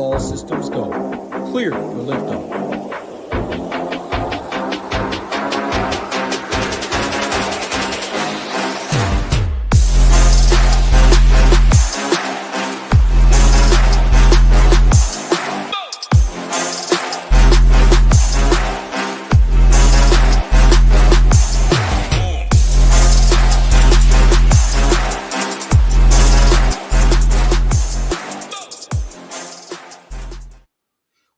All systems go. Clear for liftoff.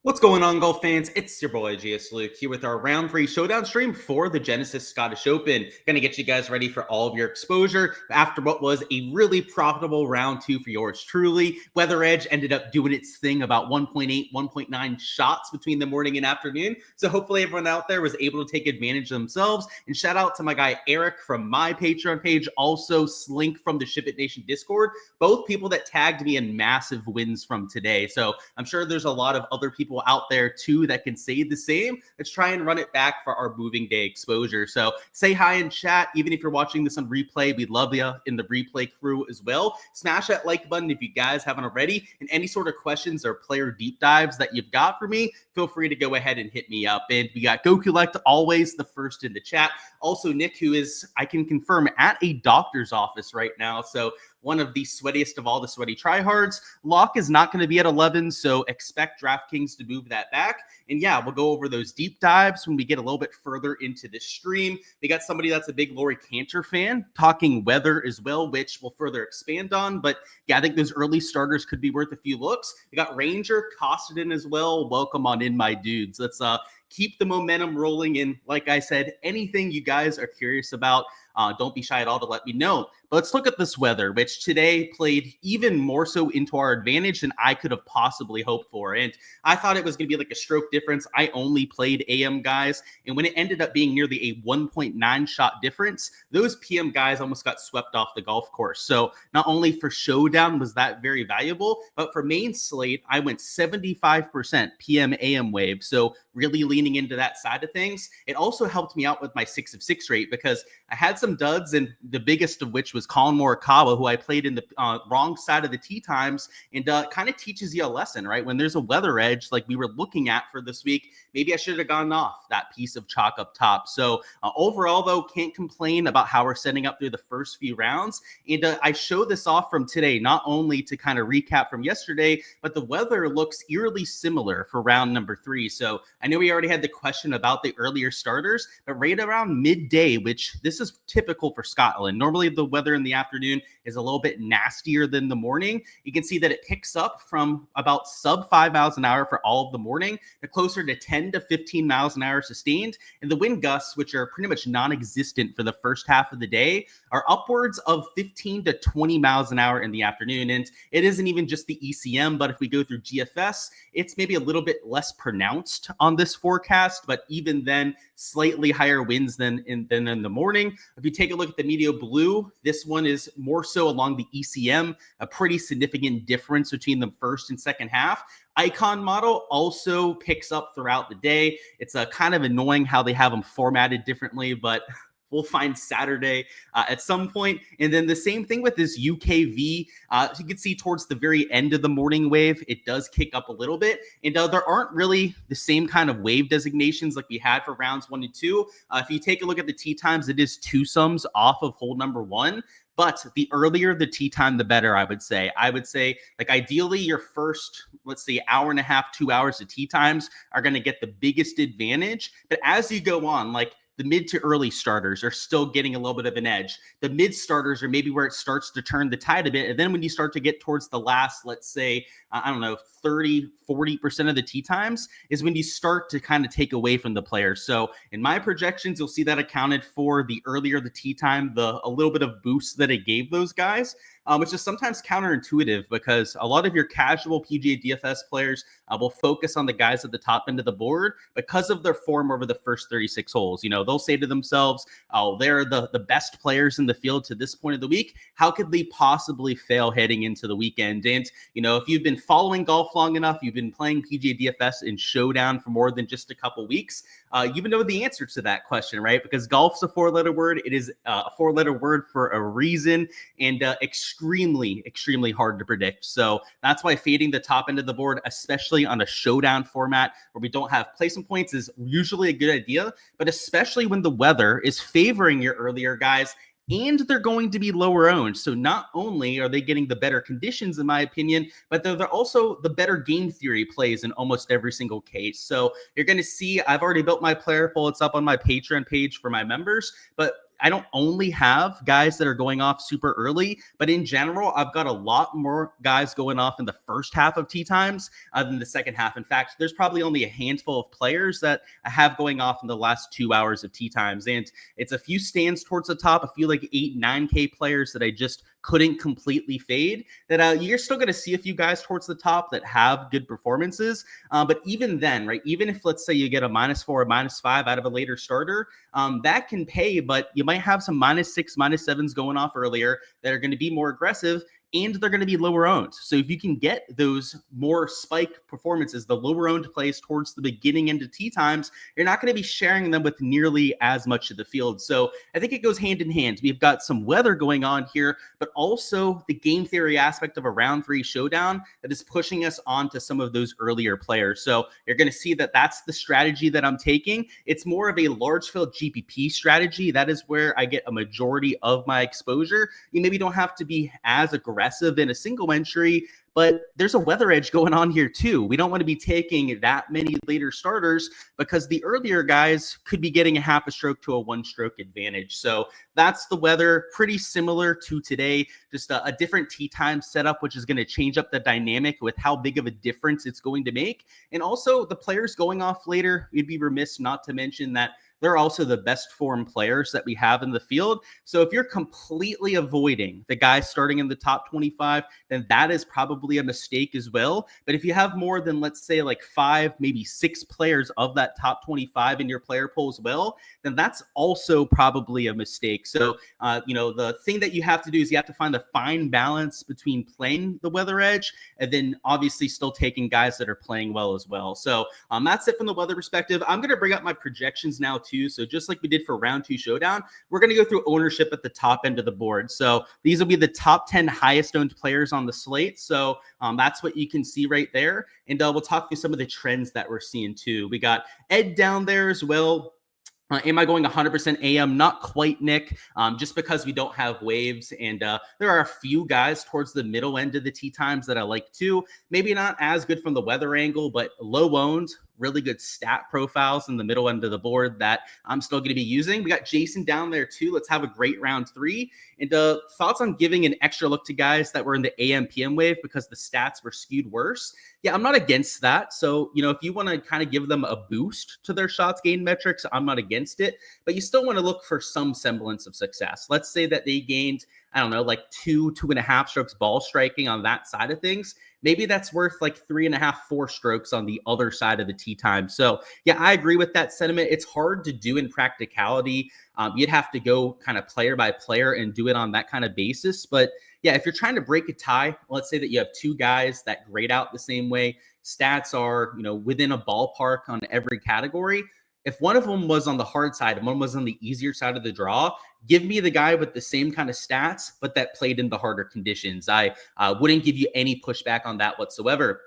What's going on, golf fans? It's your boy GS Luke here with our round 3 showdown stream for the Genesis Scottish Open. Gonna get you guys ready for all of your exposure after what was a really profitable round 2 for yours truly. Weather Edge ended up doing its thing, about 1.8, 1.9 shots between the morning and afternoon. So hopefully everyone out there was able to take advantage of themselves. And shout out to my guy Eric from my Patreon page, also Slink from the SHIPIT Nation Discord. Both people that tagged me in massive wins from today. So I'm sure there's a lot of other people out there too that can say the same. Let's try and run it back for our moving day exposure. So say hi in chat. Even if you're watching this on replay, we'd love you in the replay crew as well. Smash that like button if you guys haven't already. And any sort of questions or player deep dives that you've got for me, feel free to go ahead and hit me up. And we got GoCollect, always the first in the chat. Also Nick, who is, I can confirm, at a doctor's office right now. So one of the sweatiest of all the sweaty tryhards. Lock is not going to be at 11, so expect DraftKings to move that back. And yeah, we'll go over those deep dives when we get a little bit further into this stream. We got somebody that's a big Laurie Cantor fan talking weather as well, which we'll further expand on. But yeah, I think those early starters could be worth a few looks. We got Ranger costed in as well. Welcome on in, my dudes. Let's keep the momentum rolling. And like I said, anything you guys are curious about, don't be shy at all to let me know. But let's look at this weather, which today played even more so into our advantage than I could have possibly hoped for. And I thought it was going to be like a stroke difference. I only played AM guys. And when it ended up being nearly a 1.9 shot difference, those PM guys almost got swept off the golf course. So not only for showdown was that very valuable, but for main slate, I went 75% PM AM wave. So really leaning into that side of things. It also helped me out with my 6 of 6 rate because I had some duds, and the biggest of which was Colin Morikawa, who I played in the wrong side of the tee times, and kind of teaches you a lesson, right? When there's a weather edge like we were looking at for this week, maybe I should have gone off that piece of chalk up top. So overall, though, can't complain about how we're setting up through the first few rounds. And I show this off from today, not only to kind of recap from yesterday, but the weather looks eerily similar for round number 3. So I know we already had the question about the earlier starters, but right around midday, which this is typical for Scotland. Normally the weather in the afternoon is a little bit nastier than the morning. You can see that it picks up from about sub 5 miles an hour for all of the morning to closer to 10 to 15 miles an hour sustained. And the wind gusts, which are pretty much non-existent for the first half of the day, are upwards of 15 to 20 miles an hour in the afternoon. And it isn't even just the ECM, but if we go through DFS, it's maybe a little bit less pronounced on this forecast, but even then, slightly higher winds than in the morning. If you take a look at the Meteo Blue, this one is more so along the ECM, a pretty significant difference between the first and second half. Icon model also picks up throughout the day. It's kind of annoying how they have them formatted differently, but we'll find Saturday at some point. And then the same thing with this UKV. So you can see towards the very end of the morning wave, it does kick up a little bit. And there aren't really the same kind of wave designations like we had for rounds 1 and 2. If you take a look at the tee times, it is 2 sums off of hole number 1. But the earlier the tee time, the better, I would say. I would say, like, ideally, your first, let's say, hour and a half, 2 hours of tee times are going to get the biggest advantage. But as you go on, like, the mid to early starters are still getting a little bit of an edge. The mid starters are maybe where it starts to turn the tide a bit. And then when you start to get towards the last, let's say, 30, 40% of the tee times is when you start to kind of take away from the players. So in my projections, you'll see that accounted for the earlier the tee time, a little bit of boost that it gave those guys. Which is sometimes counterintuitive because a lot of your casual PGA DFS players will focus on the guys at the top end of the board because of their form over the first 36 holes. You know, they'll say to themselves, oh, they're the best players in the field to this point of the week. How could they possibly fail heading into the weekend? And, you know, if you've been following golf long enough, you've been playing PGA DFS in Showdown for more than just a couple weeks, you even know the answer to that question, right? Because golf's a 4-letter word. It is a 4-letter word for a reason, and extremely, extremely hard to predict. So that's why fading the top end of the board, especially on a showdown format where we don't have placement points, is usually a good idea, but especially when the weather is favoring your earlier guys and they're going to be lower owned. So not only are they getting the better conditions, in my opinion, but they're also the better game theory plays in almost every single case. So you're going to see, I've already built my player pool. It's up on my Patreon page for my members, but I don't only have guys that are going off super early, but in general, I've got a lot more guys going off in the first half of tee times than the second half. In fact, there's probably only a handful of players that I have going off in the last 2 hours of tee times. And it's a few stands towards the top, a few like 8, 9K players that I just couldn't completely fade, that you're still going to see a few guys towards the top that have good performances. But even then, right, even if let's say you get a -4 or -5 out of a later starter, that can pay, but you might have some -6, -7s going off earlier that are going to be more aggressive, and they're going to be lower owned. So if you can get those more spike performances, the lower owned plays towards the beginning into tee times, you're not going to be sharing them with nearly as much of the field. So I think it goes hand in hand. We've got some weather going on here, but also the game theory aspect of a round 3 showdown that is pushing us on to some of those earlier players. So you're going to see that that's the strategy that I'm taking. It's more of a large field GPP strategy. That is where I get a majority of my exposure. You maybe don't have to be as aggressive in a single entry, but there's a weather edge going on here too. We don't want to be taking that many later starters because the earlier guys could be getting a half a stroke to a 1-stroke advantage. So that's the weather, pretty similar to today, just a different tee time setup, which is going to change up the dynamic with how big of a difference it's going to make. And also the players going off later, we'd be remiss not to mention that they're also the best form players that we have in the field. So if you're completely avoiding the guys starting in the top 25, then that is probably a mistake as well. But if you have more than, let's say, like 5, maybe 6 players of that top 25 in your player pool as well, then that's also probably a mistake. So, the thing that you have to do is you have to find the fine balance between playing the weather edge and then obviously still taking guys that are playing well as well. So that's it from the weather perspective. I'm going to bring up my projections now too. So just like we did for round 2 showdown, we're going to go through ownership at the top end of the board. So these will be the top 10 highest owned players on the slate. So that's what you can see right there. And we'll talk through some of the trends that we're seeing too. We got Ed down there as well. Am I going 100% AM? Not quite, Nick, just because we don't have waves. And there are a few guys towards the middle end of the tee times that I like too. Maybe not as good from the weather angle, but low owned, really good stat profiles in the middle end of the board that I'm still going to be using. We got Jason down there too. Let's have a great round 3. And thoughts on giving an extra look to guys that were in the AM PM wave because the stats were skewed worse. Yeah, I'm not against that. So, if you want to kind of give them a boost to their shots gained metrics, I'm not against it, but you still want to look for some semblance of success. Let's say that they gained, I don't know, like 2.5 strokes ball striking on that side of things. Maybe that's worth like 3.5, 4 strokes on the other side of the tee time. So yeah, I agree with that sentiment. It's hard to do in practicality. You'd have to go kind of player by player and do it on that kind of basis. But yeah, if you're trying to break a tie, let's say that you have 2 guys that grade out the same way, stats are, within a ballpark on every category. If one of them was on the hard side and one was on the easier side of the draw, give me the guy with the same kind of stats, but that played in the harder conditions. I wouldn't give you any pushback on that whatsoever.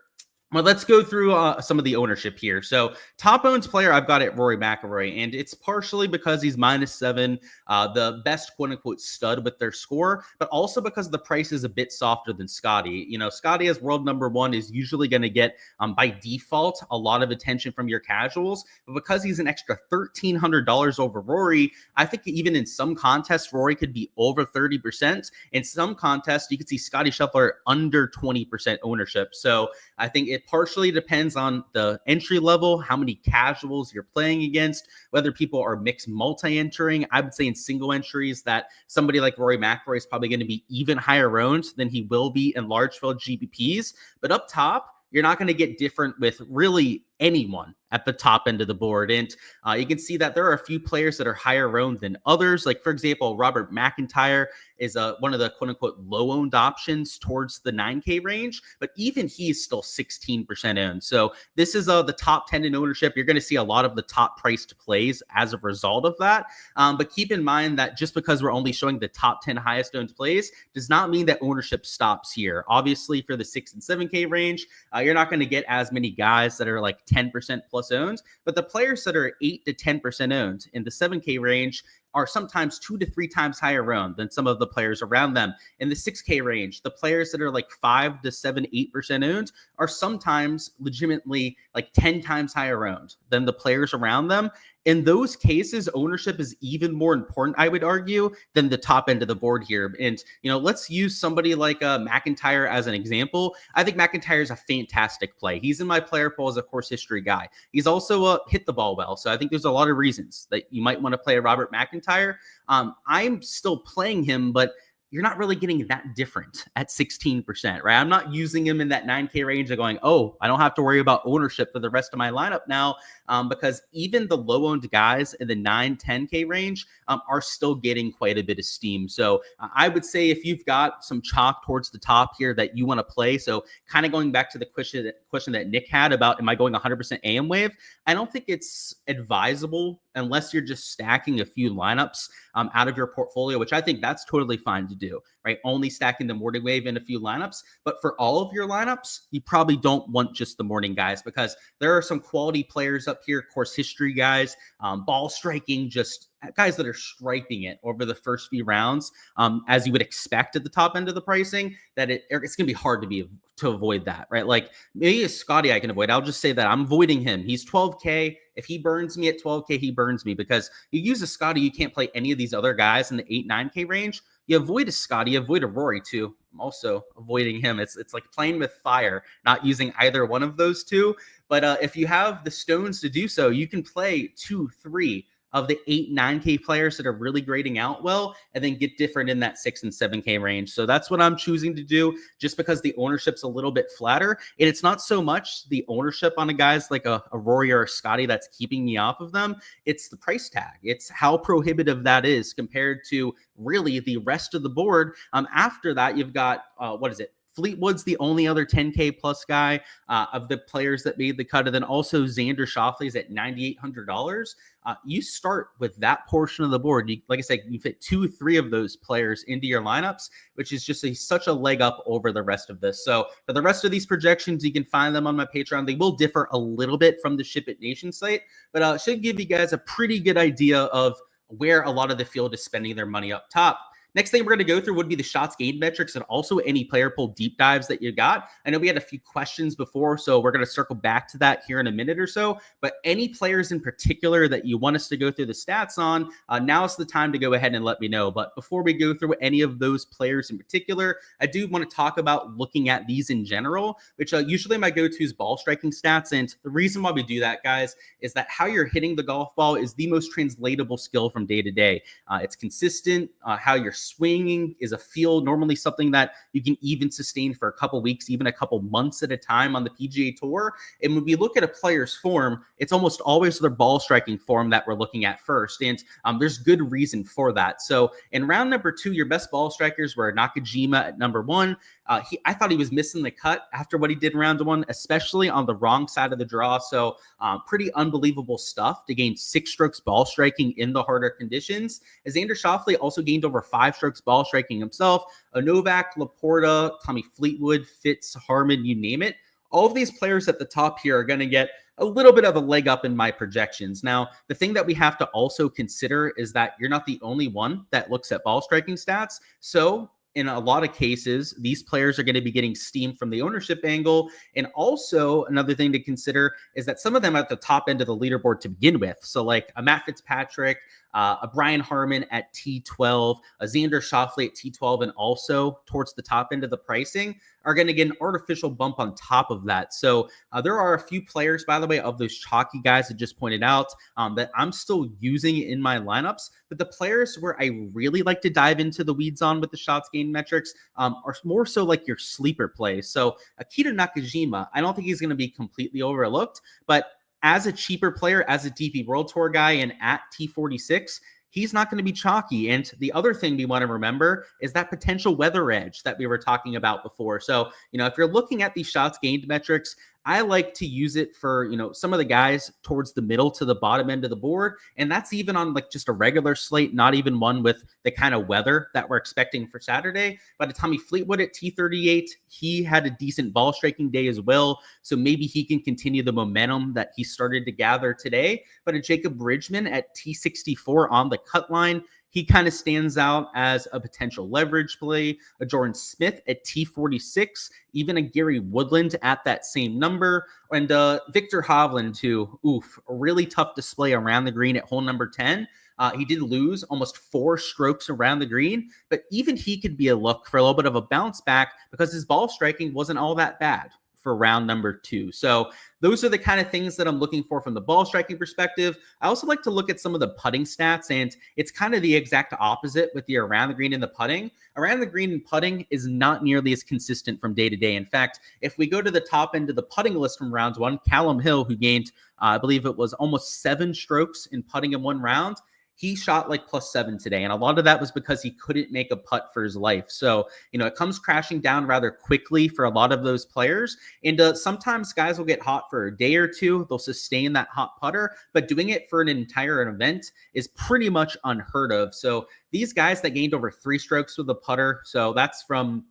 Well, let's go through some of the ownership here. So top owned player, I've got it Rory McIlroy, and it's partially because he's -7, the best quote unquote stud with their score, but also because the price is a bit softer than Scotty. Scotty as world number 1 is usually going to get by default a lot of attention from your casuals, but because he's an extra $1,300 over Rory, I think even in some contests Rory could be over 30%. In some contests you could see Scotty Scheffler under 20% ownership. So I think it partially depends on the entry level, how many casuals you're playing against, whether people are mixed multi-entering. I would say in single entries that somebody like Rory McIlroy is probably going to be even higher owned than he will be in large field GPPs. But up top, you're not going to get different with really anyone at the top end of the board. And you can see that there are a few players that are higher owned than others. Like, for example, Robert McIntyre is one of the quote unquote low owned options towards the 9K range, but even he's still 16% owned. So this is the top 10 in ownership. You're going to see a lot of the top priced plays as a result of that. But keep in mind that just because we're only showing the top 10 highest owned plays does not mean that ownership stops here. Obviously, for the 6 and 7K range, you're not going to get as many guys that are like 10% plus owned, but the players that are 8 to 10% owned in the 7K range are sometimes 2 to 3 times higher owned than some of the players around them. In the 6K range, the players that are like 5 to 7, 8% owned are sometimes legitimately like 10 times higher owned than the players around them. In those cases, ownership is even more important, I would argue, than the top end of the board here. And, let's use somebody like McIntyre as an example. I think McIntyre is a fantastic play. He's in my player pool as a course history guy. He's also hit the ball well. So I think there's a lot of reasons that you might want to play a Robert McIntyre. I'm still playing him, but you're not really getting that different at 16%, right? I'm not using him in that 9K range of going, oh, I don't have to worry about ownership for the rest of my lineup now, because even the low-owned guys in the 9, 10K range are still getting quite a bit of steam. So I would say if you've got some chalk towards the top here that you want to play, so kind of going back to the question that Nick had about, am I going 100% AM wave? I don't think it's advisable unless you're just stacking a few lineups out of your portfolio, which I think that's totally fine to do, right? Only stacking the morning wave in a few lineups. But for all of your lineups, you probably don't want just the morning guys, because there are some quality players up here, course history guys, ball striking, just guys that are striping it over the first few rounds, as you would expect at the top end of the pricing, that it's going to be hard to avoid that, right? Like maybe a Scotty I can avoid. I'll just say that I'm avoiding him. He's 12K. If he burns me at 12K, he burns me, because you use a Scotty, you can't play any of these other guys in the 8, 9K range. You avoid a Scotty, you avoid a Rory too. I'm also avoiding him. It's like playing with fire, not using either one of those two. But if you have the stones to do so, you can play 2, 3 of the 8, 9K players that are really grading out well, and then get different in that 6 and 7K range. So that's what I'm choosing to do, just because the ownership's a little bit flatter. And it's not so much the ownership on a guys like a Rory or a Scotty that's keeping me off of them. It's the price tag. It's how prohibitive that is compared to really the rest of the board. After that, you've got, Fleetwood's the only other 10K plus guy of the players that made the cut. And then also Xander Schauffele's at $9,800. You start with that portion of the board. Like I said, you fit 2, 3 of those players into your lineups, which is just such a leg up over the rest of this. So for the rest of these projections, you can find them on my Patreon. They will differ a little bit from the SHIPIT Nation site, but should give you guys a pretty good idea of where a lot of the field is spending their money up top. Next thing we're going to go through would be the shots gained metrics and also any player pool deep dives that you got. I know we had a few questions before, so we're going to circle back to that here in a minute or so. But any players in particular that you want us to go through the stats on, now's the time to go ahead and let me know. But before we go through any of those players in particular, I do want to talk about looking at these in general, which usually my go-to is ball striking stats. And the reason why we do that, guys, is that how you're hitting the golf ball is the most translatable skill from day to day. It's consistent. How you're swinging is a feel, normally something that you can even sustain for a couple weeks, even a couple months at a time on the PGA Tour. And when we look at a player's form, it's almost always their ball striking form that we're looking at first. And there's good reason for that. So in round number 2, your best ball strikers were Nakajima at number 1. I thought he was missing the cut after what he did in round 1, especially on the wrong side of the draw. So pretty unbelievable stuff to gain 6 strokes ball striking in the harder conditions. Xander Schauffele also gained over 5 strokes ball striking himself. Novak, Laporta, Tommy Fleetwood, Fitz, Harmon, you name it. All of these players at the top here are going to get a little bit of a leg up in my projections. Now, the thing that we have to also consider is that you're not the only one that looks at ball striking stats. So in a lot of cases, these players are going to be getting steam from the ownership angle. And also another thing to consider is that some of them are at the top end of the leaderboard to begin with. So like a Matt Fitzpatrick, a Brian Harmon at T12, a Xander Schauffele at T12, and also towards the top end of the pricing are going to get an artificial bump on top of that. So there are a few players, by the way, of those chalky guys that just pointed out that I'm still using in my lineups. But the players where I really like to dive into the weeds on with the shots gained metrics are more so like your sleeper plays. So Akita Nakajima, I don't think he's going to be completely overlooked, but as a cheaper player, as a DP World Tour guy, and at T46, he's not going to be chalky. And the other thing we want to remember is that potential weather edge that we were talking about before. So, if you're looking at these shots gained metrics, I like to use it for, some of the guys towards the middle to the bottom end of the board. And that's even on like just a regular slate, not even one with the kind of weather that we're expecting for Saturday. But Tommy Fleetwood at T38, he had a decent ball striking day as well. So maybe he can continue the momentum that he started to gather today. But a Jacob Bridgman at T64 on the cut line, he kind of stands out as a potential leverage play. A Jordan Smith at T46, even a Gary Woodland at that same number. And Victor Havlin too. A really tough display around the green at hole number 10. He did lose almost 4 strokes around the green, but even he could be a look for a little bit of a bounce back because his ball striking wasn't all that bad for round number 2. So those are the kind of things that I'm looking for from the ball striking perspective. I also like to look at some of the putting stats, and it's kind of the exact opposite with the around the green and the putting. Around the green and putting is not nearly as consistent from day to day. In fact, if we go to the top end of the putting list from round 1, Callum Hill, who gained, I believe it was almost 7 strokes in putting in one round, he shot like +7 today. And a lot of that was because he couldn't make a putt for his life. So, it comes crashing down rather quickly for a lot of those players. And sometimes guys will get hot for a day or two. They'll sustain that hot putter, but doing it for an entire event is pretty much unheard of. So these guys that gained over 3 strokes with a putter, so that's from,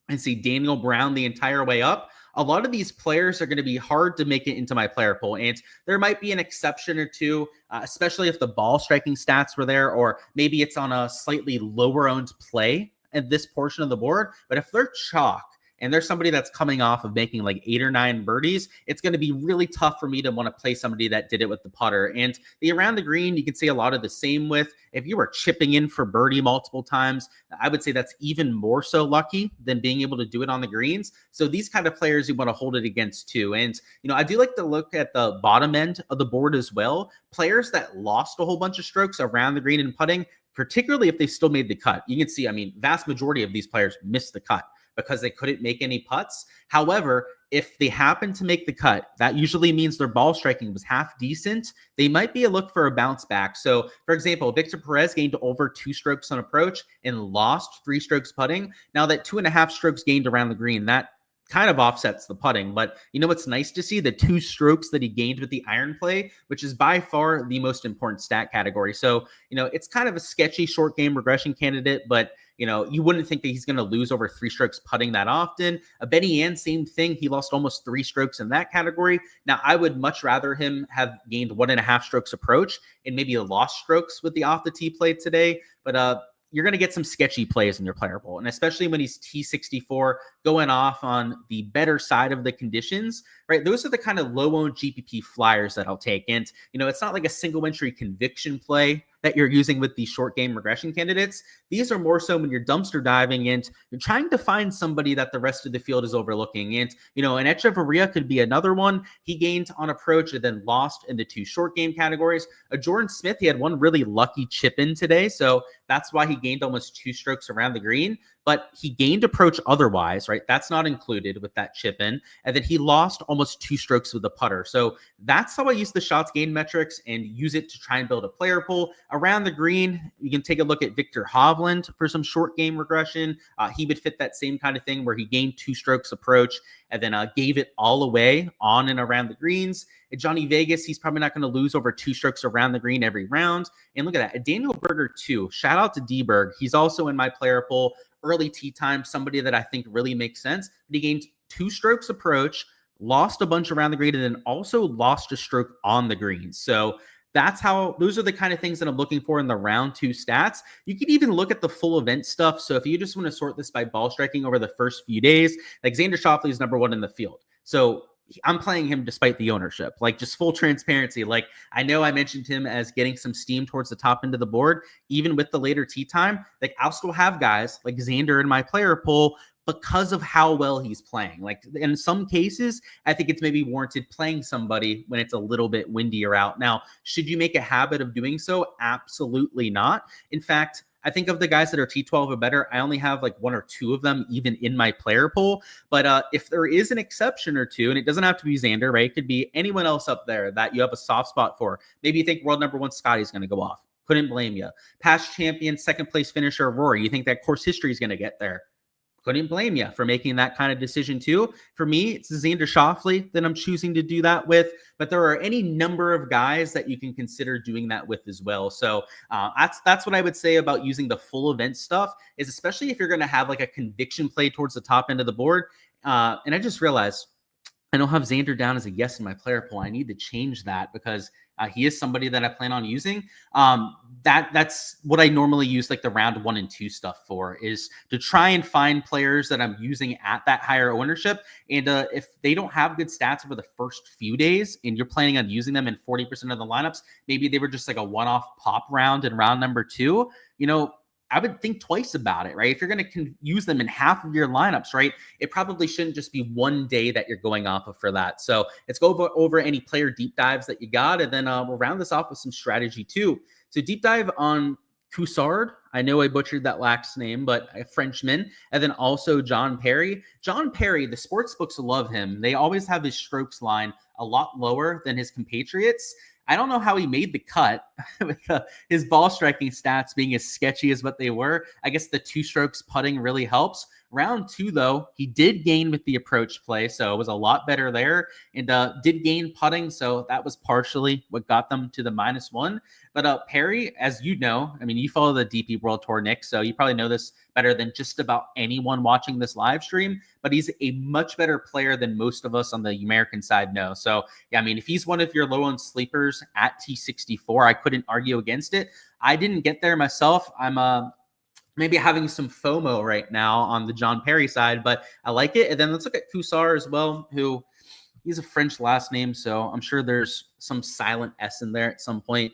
Daniel Brown the entire way up. A lot of these players are going to be hard to make it into my player pool. And there might be an exception or two, especially if the ball striking stats were there, or maybe it's on a slightly lower owned play at this portion of the board. But if they're chalk and there's somebody that's coming off of making like 8 or 9 birdies, it's going to be really tough for me to want to play somebody that did it with the putter. And the around the green, you can see a lot of the same with. If you were chipping in for birdie multiple times, I would say that's even more so lucky than being able to do it on the greens. So these kind of players you want to hold it against too. And, I do like to look at the bottom end of the board as well. Players that lost a whole bunch of strokes around the green and putting, particularly if they still made the cut. You can see, vast majority of these players missed the cut because they couldn't make any putts. However, if they happen to make the cut, that usually means their ball striking was half decent. They might be a look for a bounce back. So, for example, Victor Perez gained over 2 strokes on approach and lost 3 strokes putting. Now that 2.5 strokes gained around the green, that kind of offsets the putting. But what's nice to see? The 2 strokes that he gained with the iron play, which is by far the most important stat category. So, it's kind of a sketchy short game regression candidate, but you wouldn't think that he's going to lose over 3 strokes putting that often. Benny Ann, same thing. He lost almost 3 strokes in that category. Now, I would much rather him have gained 1.5 strokes approach and maybe lost strokes with the off the tee play today. But you're going to get some sketchy plays in your player pool. And especially when he's T64 going off on the better side of the conditions, right? Those are the kind of low-owned GPP flyers that I'll take. And, it's not like a single entry conviction play that you're using with these short game regression candidates. These are more so when you're dumpster diving and you're trying to find somebody that the rest of the field is overlooking. And, an Echeverria could be another one. He gained on approach and then lost in the 2 short game categories. A Jordan Smith, he had one really lucky chip in today. So that's why he gained almost 2 strokes around the green. But he gained approach otherwise, right? That's not included with that chip in. And then he lost almost 2 strokes with the putter. So that's how I use the shots gained metrics and use it to try and build a player pool. Around the green, you can take a look at Victor Hovland for some short game regression. He would fit that same kind of thing where he gained 2 strokes approach and then gave it all away on and around the greens. At Johnny Vegas, he's probably not going to lose over 2 strokes around the green every round. And look at that. At Daniel Berger too. Shout out to D-Berg. He's also in my player pool. Early tee time, somebody that I think really makes sense. But he gained 2 strokes approach, lost a bunch around the green, and then also lost a stroke on the green. So those are the kind of things that I'm looking for in the round 2 stats. You can even look at the full event stuff. So if you just want to sort this by ball striking over the first few days, like Xander Schauffele is number 1 in the field. So I'm playing him despite the ownership, like just full transparency. Like I know I mentioned him as getting some steam towards the top end of the board, even with the later tee time. Like I'll still have guys like Xander in my player pool because of how well he's playing. Like in some cases, I think it's maybe warranted playing somebody when it's a little bit windier out. Now, should you make a habit of doing so? Absolutely not. In fact, I think of the guys that are T12 or better, I only have like 1 or 2 of them even in my player pool. But if there is an exception or two, and it doesn't have to be Xander, right? It could be anyone else up there that you have a soft spot for. Maybe you think world number 1 Scotty's going to go off. Couldn't blame you. Past champion, second place finisher Rory. You think that course history is going to get there. Couldn't blame you for making that kind of decision too. For me, it's Xander Schauffele that I'm choosing to do that with, but there are any number of guys that you can consider doing that with as well. So that's what I would say about using the full event stuff, is especially if you're going to have like a conviction play towards the top end of the board. And I just realized I don't have Xander down as a yes in my player pool. I need to change that because he is somebody that I plan on using. That's what I normally use like the round 1 and 2 stuff for, is to try and find players that I'm using at that higher ownership. And if they don't have good stats over the first few days and you're planning on using them in 40% of the lineups, maybe they were just like a one-off pop round in round number 2, I would think twice about it, right? If you're going to use them in half of your lineups, right, it probably shouldn't just be one day that you're going off of for that. So let's go over any player deep dives that you got, and then we'll round this off with some strategy too. So deep dive on Coussard. I know I butchered that last name, but a Frenchman. And then also John Perry. John Perry, the sports books love him. They always have his strokes line a lot lower than his compatriots. I don't know how he made the cut with his ball striking stats being as sketchy as what they were. I guess the 2 strokes putting really helps. Round 2, though, he did gain with the approach play, so it was a lot better there, and did gain putting, so that was partially what got them to the -1. But Perry, as you know, I mean, you follow the DP World Tour, Nick, so you probably know this better than just about anyone watching this live stream, but he's a much better player than most of us on the American side know. So, yeah, I mean, if he's one of your low-owned sleepers at T64, I couldn't argue against it. I didn't get there myself. I'm maybe having some FOMO right now on the John Perry side, but I like it. And then let's look at Coussard as well, who he's a French last name, so I'm sure there's some silent S in there at some point.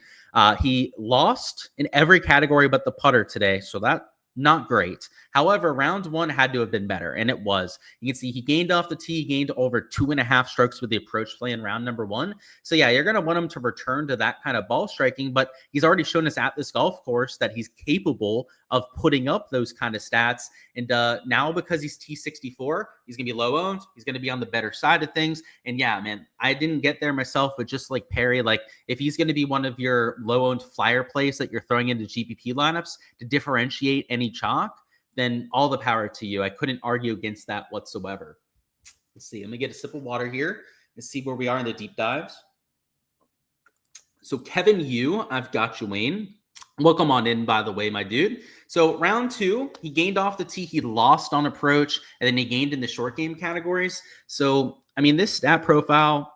He lost in every category but the putter today, so that not great. However, round 1 had to have been better, and it was. You can see he gained off the tee. He gained over 2.5 strokes with the approach play in round number 1. So, yeah, you're going to want him to return to that kind of ball striking, but he's already shown us at this golf course that he's capable of putting up those kind of stats. And now because he's T64, he's going to be low-owned. He's going to be on the better side of things. And, yeah, man, I didn't get there myself, but just like Perry, like if he's going to be one of your low-owned flyer plays that you're throwing into GPP lineups to differentiate any chalk, then all the power to you. I couldn't argue against that whatsoever. Let's see. Let me get a sip of water here and see where we are in the deep dives. So Kevin Yu, I've got you, Wayne. Welcome on in, by the way, my dude. So round 2, he gained off the tee. He lost on approach, and then he gained in the short game categories. So, I mean, this stat profile,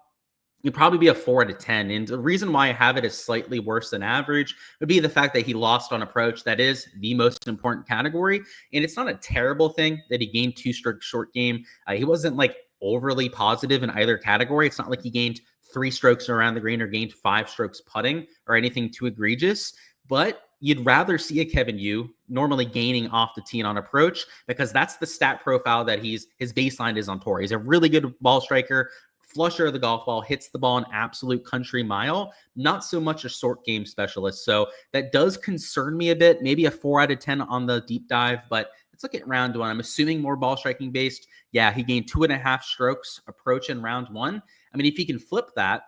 it'd probably be a 4 out of 10. And the reason why I have it as slightly worse than average would be the fact that he lost on approach. That is the most important category. And it's not a terrible thing that he gained 2 strokes short game. He wasn't like overly positive in either category. It's not like he gained 3 strokes around the green or gained 5 strokes putting or anything too egregious. But you'd rather see a Kevin Yu normally gaining off the tee and on approach, because that's the stat profile that his baseline is on tour. He's a really good ball striker, flusher of the golf ball, hits the ball an absolute country mile, not so much a short game specialist. So that does concern me a bit, maybe a 4 out of 10 on the deep dive, but let's look at round 1. I'm assuming more ball striking based. Yeah, he gained 2.5 strokes approach in round 1. I mean, if he can flip that,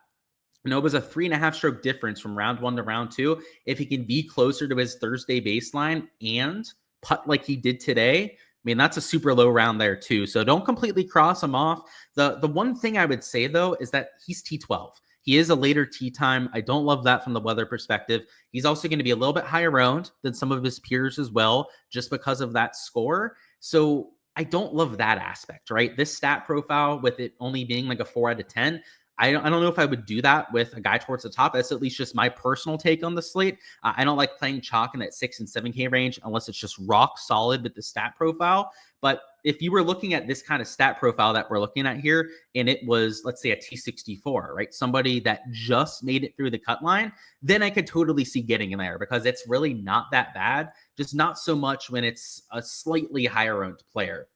it was a 3.5 stroke difference from round 1 to round 2. If he can be closer to his Thursday baseline and putt like he did today, I mean, that's a super low round there too. So don't completely cross him off. The one thing I would say, though, is that he's T12. He is a later tee time. I don't love that from the weather perspective. He's also going to be a little bit higher owned than some of his peers as well, just because of that score. So I don't love that aspect, right? This stat profile with it only being like a 4 out of 10, I don't know if I would do that with a guy towards the top. That's at least just my personal take on the slate. I don't like playing chalk in that 6 and 7K range unless it's just rock solid with the stat profile. But if you were looking at this kind of stat profile that we're looking at here, and it was, let's say, a T64, right? Somebody that just made it through the cut line, then I could totally see getting in there because it's really not that bad. Just not so much when it's a slightly higher owned player.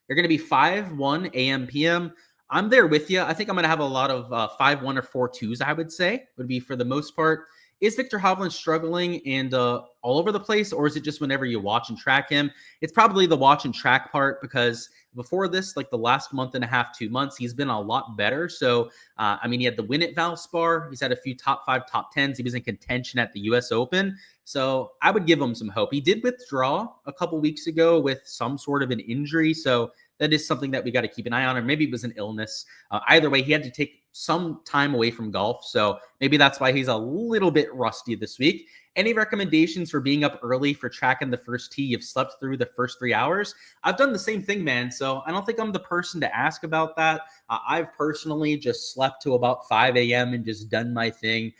They're going to be 5-1 AM PM. I'm there with you. I think I'm going to have a lot of 5-1 or 4-2s, I would say, would be for the most part. is Victor Havlin struggling and all over the place, or is it just whenever you watch and track him? It's probably the watch and track part, because before this, like the last month and a half, 2 months, he's been a lot better. So, I mean, he had the win at Valspar. He's had a few top 5, top 10s. He was in contention at the U.S. Open. So I would give him some hope. He did withdraw a couple weeks ago with some sort of an injury. So that is something that we got to keep an eye on, or maybe it was an illness. Either way, he had to take some time away from golf. So maybe that's why he's a little bit rusty this week. Any recommendations for being up early for tracking the first tee? You've slept through the first 3 hours. I've done the same thing, man. So I don't think I'm the person to ask about that. I've personally just slept to about 5 a.m. and just done my thing.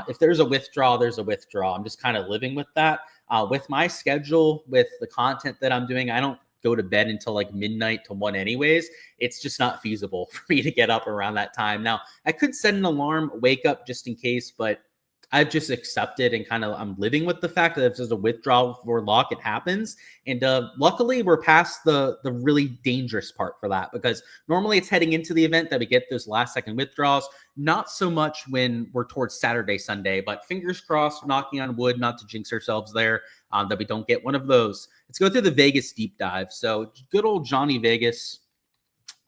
If there's a withdrawal, there's a withdrawal. I'm just kind of living with that. With my schedule, with the content that I'm doing, I don't go to bed until like midnight to 1 anyways. It's just not feasible for me to get up around that time. Now, I could set an alarm, wake up just in case, but I've just accepted and kind of I'm living with the fact that if there's a withdrawal for lock, it happens. And luckily, we're past the really dangerous part for that, because normally it's heading into the event that we get those last second withdrawals. Not so much when we're towards Saturday, Sunday, but fingers crossed, knocking on wood, not to jinx ourselves there, that we don't get one of those. Let's go through the Vegas deep dive. So good old Johnny Vegas.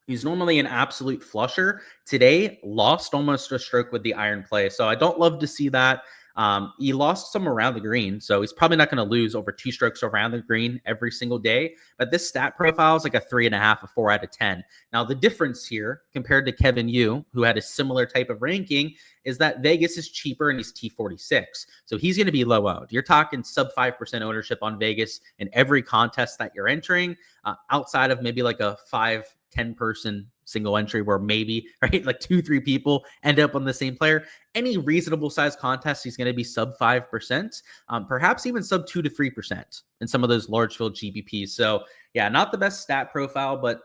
He's normally an absolute flusher. Today, lost almost a stroke with the iron play. So I don't love to see that. He lost some around the green. So he's probably not going to lose over 2 strokes around the green every single day. But this stat profile is like a 3.5, a 4 out of 10. Now, the difference here compared to Kevin Yu, who had a similar type of ranking, is that Vegas is cheaper and he's T46. So he's going to be low owned. You're talking sub 5% ownership on Vegas in every contest that you're entering, outside of maybe like a 5-10 person single entry where maybe, right, like 2-3 people end up on the same player. Any reasonable size contest, he's going to be sub 5%, perhaps even sub 2 to 3% in some of those large field GPPs. So yeah, not the best stat profile, but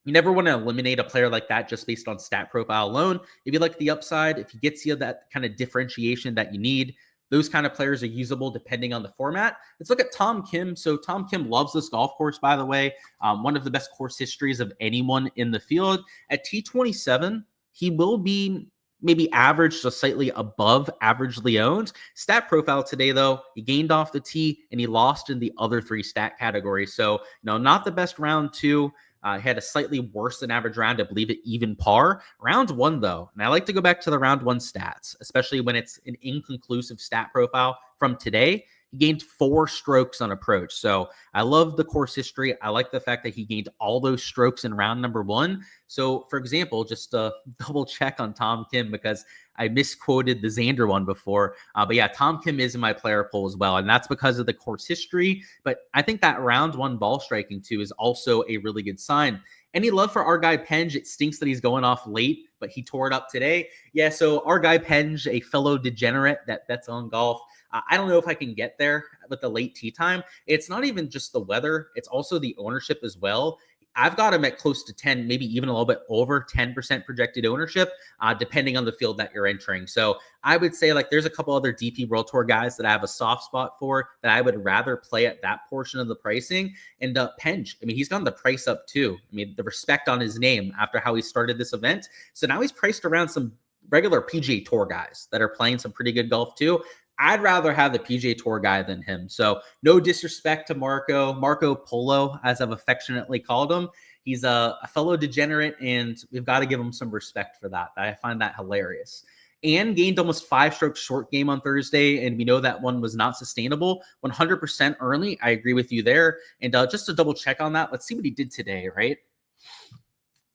you never want to eliminate a player like that just based on stat profile alone. If you like the upside, if he gets you that kind of differentiation that you need, those kind of players are usable depending on the format. Let's look at Tom Kim. So Tom Kim loves this golf course, by the way. One of the best course histories of anyone in the field. At T27, he will be maybe average to slightly above averagely owned. Stat profile today, though, he gained off the tee and he lost in the other 3 stat categories. So, not the best round 2. He had a slightly worse than average round, I believe, at even par. Round 1, though, and I like to go back to the round 1 stats, especially when it's an inconclusive stat profile from today. He gained 4 strokes on approach. So I love the course history. I like the fact that he gained all those strokes in round number 1. So, for example, just double check on Tom Kim, because I misquoted the Xander one before. But yeah, Tom Kim is in my player pool as well. And that's because of the course history. But I think that round 1 ball striking too is also a really good sign. Any love for our guy Penge? It stinks that he's going off late, but he tore it up today. Yeah, so our guy Penge, a fellow degenerate that bets on golf. I don't know if I can get there with the late tee time. It's not even just the weather. It's also the ownership as well. I've got him at close to 10, maybe even a little bit over 10% projected ownership, depending on the field that you're entering. So I would say like there's a couple other DP World Tour guys that I have a soft spot for that I would rather play at that portion of the pricing. And Penge, I mean, he's gone the price up too. I mean, the respect on his name after how he started this event. So now he's priced around some regular PGA Tour guys that are playing some pretty good golf too. I'd rather have the PGA Tour guy than him. So no disrespect to Marco Polo, as I've affectionately called him. He's a fellow degenerate, and we've got to give him some respect for that. I find that hilarious. And gained almost 5 strokes short game on Thursday, and we know that one was not sustainable. 100% early. I agree with you there. And just to double check on that, let's see what he did today, right?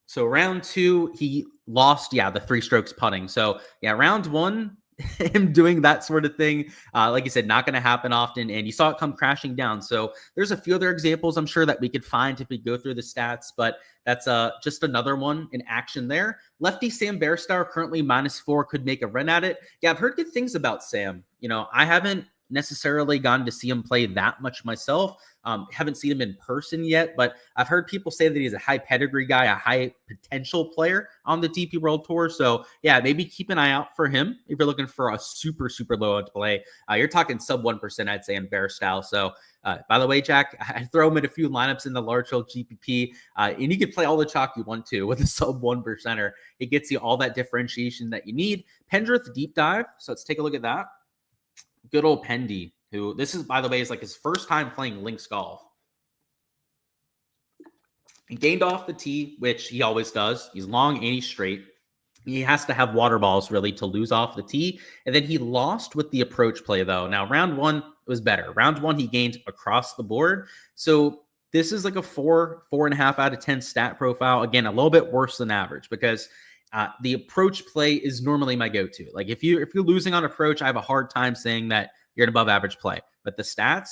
So round 2, he lost, the 3 strokes putting. So yeah, round 1, him doing that sort of thing, like you said, not going to happen often, and you saw it come crashing down. So there's a few other examples I'm sure that we could find if we go through the stats, but that's just another one in action there. Lefty Sam Bairstow currently -4, could make a run at it. Yeah, I've heard good things about Sam. I haven't necessarily gotten to see him play that much myself. Haven't seen him in person yet, but I've heard people say that he's a high pedigree guy, a high potential player on the DP World Tour. So yeah, maybe keep an eye out for him if you're looking for a super, super low end play. You're talking sub 1%, I'd say, in Bairstow. So by the way, Jack, I throw him in a few lineups in the large field GPP, and you can play all the chalk you want to with a sub 1%er. It gets you all that differentiation that you need. Pendrith deep dive. So let's take a look at that. good old Pendy, who this is, by the way, is like his first time playing links golf. He gained off the tee, which he always does. He's long and he's straight. He has to have water balls really to lose off the tee. And then he lost with the approach play, though. Now, round one was better. Round one, he gained across the board. So this is like a 4.5 out of 10 stat profile. Again, a little bit worse than average because the approach play is normally my go-to. Like if you're losing on approach, I have a hard time saying that you're an above average play. But the stats,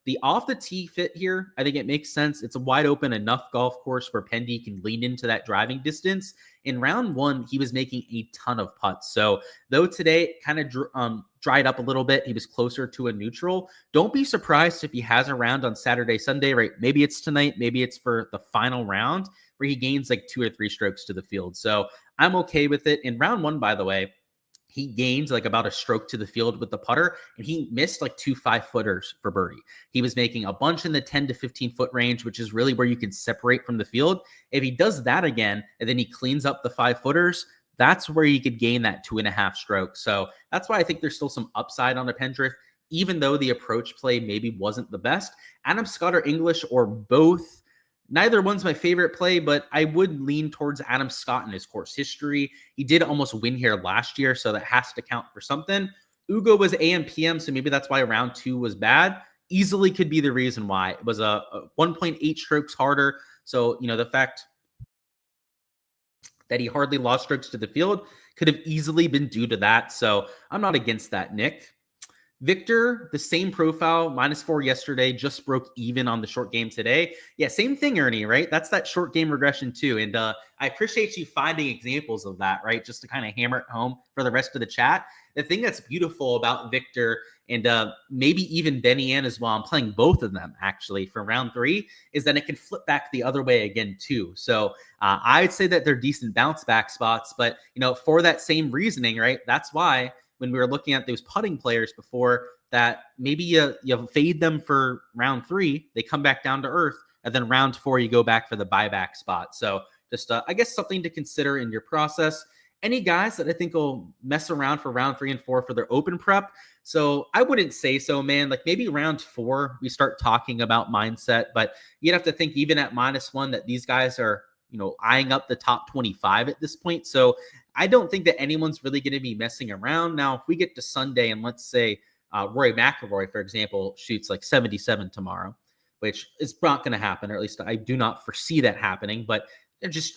the off the tee fit here, I think it makes sense. It's a wide open enough golf course where Pendy can lean into that driving distance. In round one, he was making a ton of putts. So though today it kind of dried up a little bit, he was closer to a neutral. Don't be surprised if he has a round on Saturday, Sunday, right? Maybe it's tonight, maybe it's for the final round where he gains like 2 or 3 strokes to the field. So I'm okay with it. In round one, by the way, he gained like about a stroke to the field with the putter, and he missed like 2 5-footers for birdie. He was making a bunch in the 10 to 15 foot range, which is really where you can separate from the field. If he does that again, and then he cleans up the 5-footers, that's where you could gain that 2.5 strokes. So that's why I think there's still some upside on the Pendrith, even though the approach play maybe wasn't the best. Adam Scott or English or both, neither one's my favorite play, but I would lean towards Adam Scott in his course history. He did almost win here last year, so that has to count for something. Ujah was AM PM, so maybe that's why round 2 was bad. Easily could be the reason why. It was a 1.8 strokes harder. So, the fact that he hardly lost strokes to the field could have easily been due to that. So I'm not against that, Nick. Victor, the same profile, -4 yesterday, just broke even on the short game today. Yeah, same thing, Ernie, right? That's that short game regression too. And I appreciate you finding examples of that, right? Just to kind of hammer it home for the rest of the chat. The thing that's beautiful about Victor and maybe even Benny Ann as well, I'm playing both of them actually for round 3, is that it can flip back the other way again too. So I'd say that they're decent bounce back spots, but for that same reasoning, right? That's why when we were looking at those putting players before, that maybe you fade them for round 3, they come back down to earth, and then round 4, you go back for the buyback spot. So just, I guess, something to consider in your process. Any guys that I think will mess around for round 3 and 4 for their open prep? So I wouldn't say so, man. Like maybe round 4, we start talking about mindset, but you'd have to think even at -1 that these guys are, eyeing up the top 25 at this point. So I don't think that anyone's really going to be messing around. Now, if we get to Sunday and let's say Rory McIlroy, for example, shoots like 77 tomorrow, which is not going to happen, or at least I do not foresee that happening, but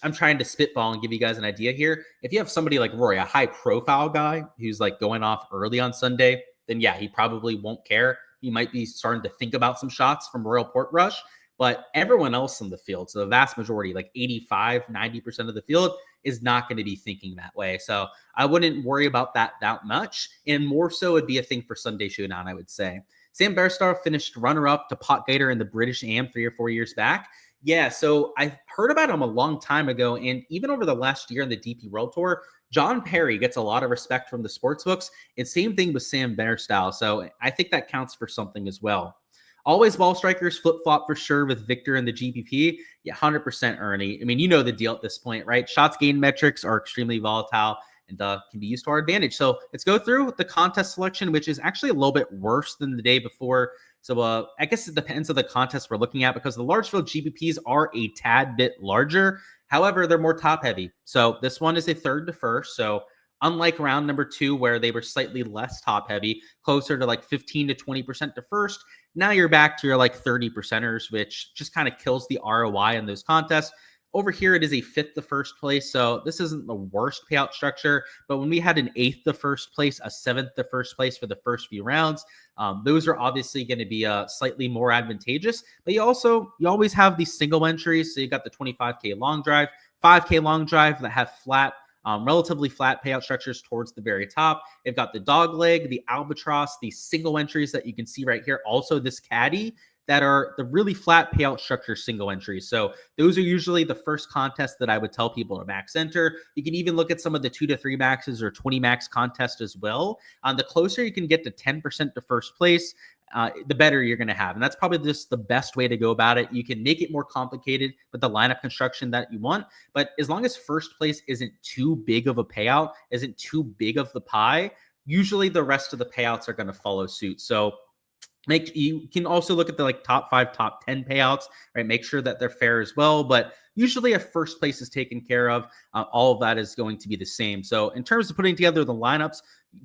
I'm trying to spitball and give you guys an idea here. If you have somebody like Rory, a high profile guy who's like going off early on Sunday, then yeah, he probably won't care. He might be starting to think about some shots from Royal Portrush, but everyone else in the field, so the vast majority, like 85, 90% of the field, is not going to be thinking that way. So I wouldn't worry about that much. And more so it'd be a thing for Sunday Showdown, I would say. Sam Bairstow finished runner-up to Potgieter in the British Am 3 or 4 years back. Yeah, so I heard about him a long time ago, and even over the last year in the DP World Tour, John Perry gets a lot of respect from the sports books, and same thing with Sam Bairstow. So I think that counts for something as well. Always ball strikers, flip-flop for sure with Victor in the GPP. Yeah, 100% Ernie. I mean, you know the deal at this point, right? Shots gained metrics are extremely volatile and can be used to our advantage. So let's go through the contest selection, which is actually a little bit worse than the day before. So I guess it depends on the contest we're looking at because the large field GPPs are a tad bit larger. However, they're more top-heavy. So this one is a third to first. So unlike round number 2, where they were slightly less top-heavy, closer to like 15 to 20% to first, now you're back to your like 30%ers, which just kind of kills the ROI in those contests. Over here, it is a 5th to first place, so this isn't the worst payout structure, but when we had an 8th to first place, a 7th to first place for the first few rounds, those are obviously going to be slightly more advantageous, but you always have these single entries, so you got the 25K long drive, 5K long drive that have relatively flat payout structures towards the very top. They've got the dog leg, the albatross, these single entries that you can see right here. Also this caddy that are the really flat payout structure single entries. So those are usually the first contest that I would tell people to max enter. You can even look at some of the 2 to 3 maxes or 20 max contests as well. The closer you can get to 10% to first place, the better you're going to have. And that's probably just the best way to go about it. You can make it more complicated with the lineup construction that you want, but as long as first place isn't too big of a payout, isn't too big of the pie, usually the rest of the payouts are going to follow suit. So you can also look at the like top 5, top 10 payouts, right? Make sure that they're fair as well. But usually if first place is taken care of, all of that is going to be the same. So in terms of putting together the lineups,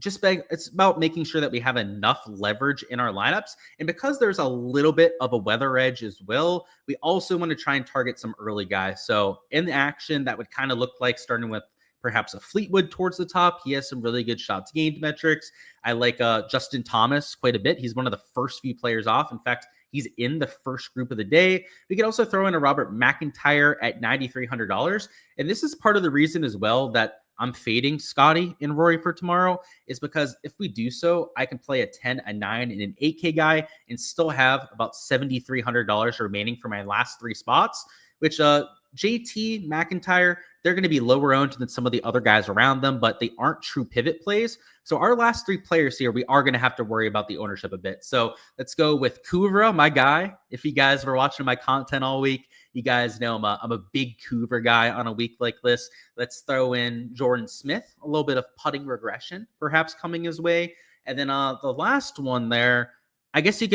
it's about making sure that we have enough leverage in our lineups. And because there's a little bit of a weather edge as well, we also want to try and target some early guys. So in the action, that would kind of look like starting with perhaps a Fleetwood towards the top. He has some really good shots gained metrics. I like Justin Thomas quite a bit. He's one of the first few players off. In fact, he's in the first group of the day. We could also throw in a Robert McIntyre at $9,300. And this is part of the reason as well that I'm fading Scotty and Rory for tomorrow, is because if we do so, I can play a 10, a 9, and an 8K guy and still have about $7,300 remaining for my last 3 spots, which JT, McIntyre, they're going to be lower owned than some of the other guys around them, but they aren't true pivot plays. So our last 3 players here, we are going to have to worry about the ownership a bit. So let's go with Kuvra, my guy. If you guys were watching my content all week, you guys know I'm a big Kuvra guy on a week like this. Let's throw in Jordan Smith, a little bit of putting regression perhaps coming his way. And then the last one there, I guess we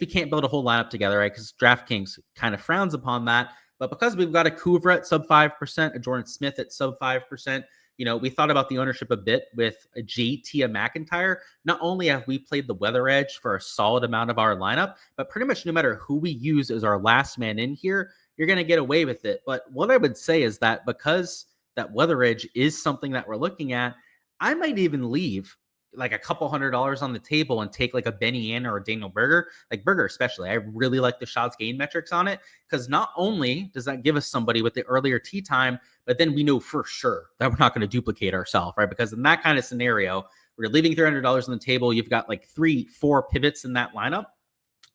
can't build a whole lineup together, right? Because DraftKings kind of frowns upon that. But because we've got a Kuvra at sub 5%, a Jordan Smith at sub 5%, we thought about the ownership a bit with a JT, a McIntyre. Not only have we played the weather edge for a solid amount of our lineup, but pretty much no matter who we use as our last man in here, you're going to get away with it. But what I would say is that because that weather edge is something that we're looking at, I might even leave like a couple $100 on the table and take like a Benny Ann or a Daniel Berger, like Berger especially. I really like the shots gain metrics on it, because not only does that give us somebody with the earlier tee time, but then we know for sure that we're not going to duplicate ourselves, right? Because in that kind of scenario, we're leaving $300 on the table. You've got like 3-4 pivots in that lineup.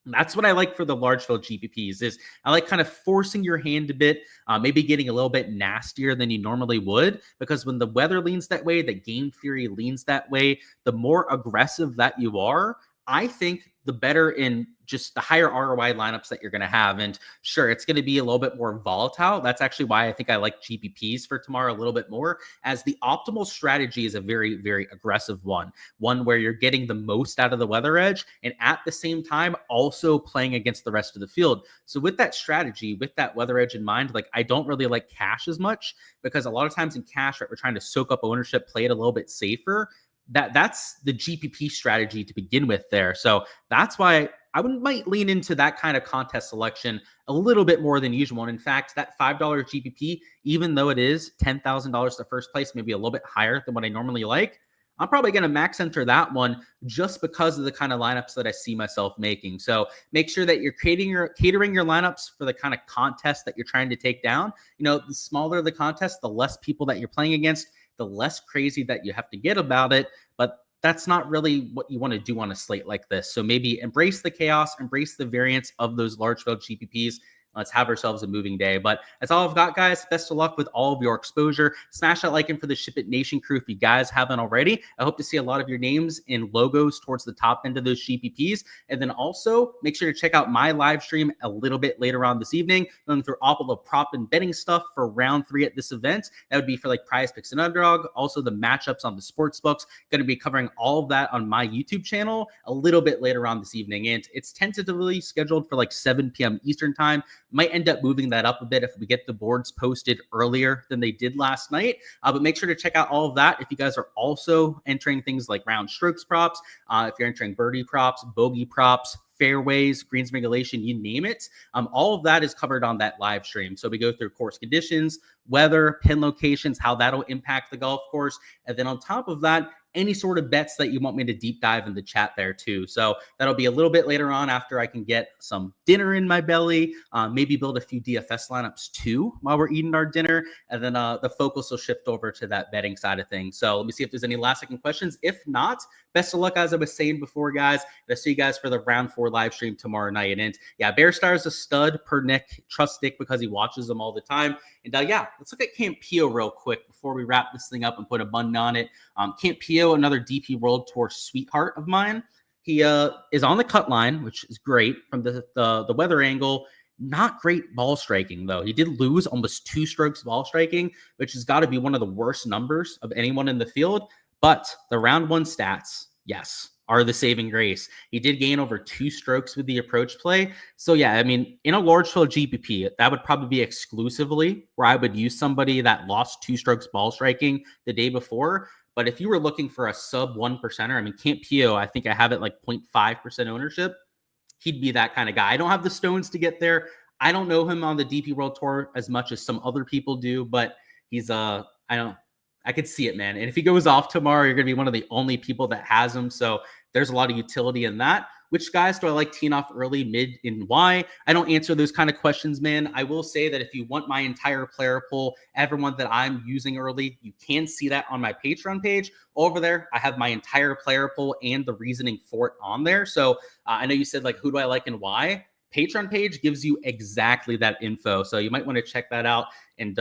That's what I like for the large field GPPs, is I like kind of forcing your hand a bit, maybe getting a little bit nastier than you normally would, because when the weather leans that way, the game theory leans that way, the more aggressive that you are, I think the better in just the higher ROI lineups that you're going to have. And sure, it's going to be a little bit more volatile. That's actually why I think I like GPPs for tomorrow a little bit more, as the optimal strategy is a very, very aggressive one where you're getting the most out of the weather edge and at the same time also playing against the rest of the field. So with that strategy, with that weather edge in mind, like I don't really like cash as much, because a lot of times in cash, right, we're trying to soak up ownership, play it a little bit safer. That's the GPP strategy to begin with there. So that's why I might lean into that kind of contest selection a little bit more than usual. And in fact, that $5 GPP, even though it is $10,000 to first place, maybe a little bit higher than what I normally like, I'm probably going to max enter that one just because of the kind of lineups that I see myself making. So make sure that you're catering your lineups for the kind of contest that you're trying to take down. The smaller the contest, the less people that you're playing against, the less crazy that you have to get about it. But that's not really what you want to do on a slate like this. So maybe embrace the chaos, embrace the variance of those large field GPPs. Let's have ourselves a moving day. But that's all I've got, guys. Best of luck with all of your exposure. Smash that like in for the SHIPIT Nation crew if you guys haven't already. I hope to see a lot of your names and logos towards the top end of those GPPs. And then also make sure to check out my live stream a little bit later on this evening, going through all of the prop and betting stuff for round 3 at this event. That would be for like Prize Picks and Underdog. Also the matchups on the sports books. Going to be covering all of that on my YouTube channel a little bit later on this evening. And it's tentatively scheduled for like 7 p.m. Eastern time. Might end up moving that up a bit if we get the boards posted earlier than they did last night. But make sure to check out all of that. If you guys are also entering things like round strokes props, if you're entering birdie props, bogey props, fairways, greens regulation, you name it. All of that is covered on that live stream. So we go through course conditions, weather, pin locations, how that'll impact the golf course. And then on top of that, any sort of bets that you want me to deep dive in the chat there too. So that'll be a little bit later on after I can get some dinner in my belly, maybe build a few DFS lineups too while we're eating our dinner. And then the focus will shift over to that betting side of things. So let me see if there's any last second questions. If not, best of luck, as I was saying before, guys. I'll see you guys for the round 4 live stream tomorrow night. And yeah, Bear Star is a stud per Nick. Trust Nick because he watches them all the time. And yeah, let's look at Campillo real quick before we wrap this thing up and put a button on it. Campillo, another DP World Tour sweetheart of mine. He is on the cut line, which is great from the weather angle. Not great ball striking, though. He did lose almost 2 strokes ball striking, which has got to be one of the worst numbers of anyone in the field. But the round 1 stats, yes, are the saving grace. He did gain over 2 strokes with the approach play. So yeah, I mean, in a large field GPP, that would probably be exclusively where I would use somebody that lost 2 strokes ball striking the day before. But if you were looking for a sub 1%er, I mean, Campillo, I think I have it like 0.5% ownership. He'd be that kind of guy. I don't have the stones to get there. I don't know him on the DP World Tour as much as some other people do, but he's I could see it, man. And if he goes off tomorrow, you're going to be one of the only people that has him. So there's a lot of utility in that. Which guys do I like teeing off early, mid, and why? I don't answer those kind of questions, man. I will say that if you want my entire player pool, everyone that I'm using early, you can see that on my Patreon page. Over there, I have my entire player pool and the reasoning for it on there. So I know you said, like, who do I like and why? Patreon page gives you exactly that info. So you might want to check that out. And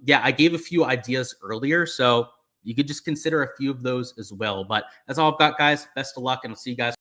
yeah, I gave a few ideas earlier, so you could just consider a few of those as well. But that's all I've got, guys. Best of luck, and I'll see you guys.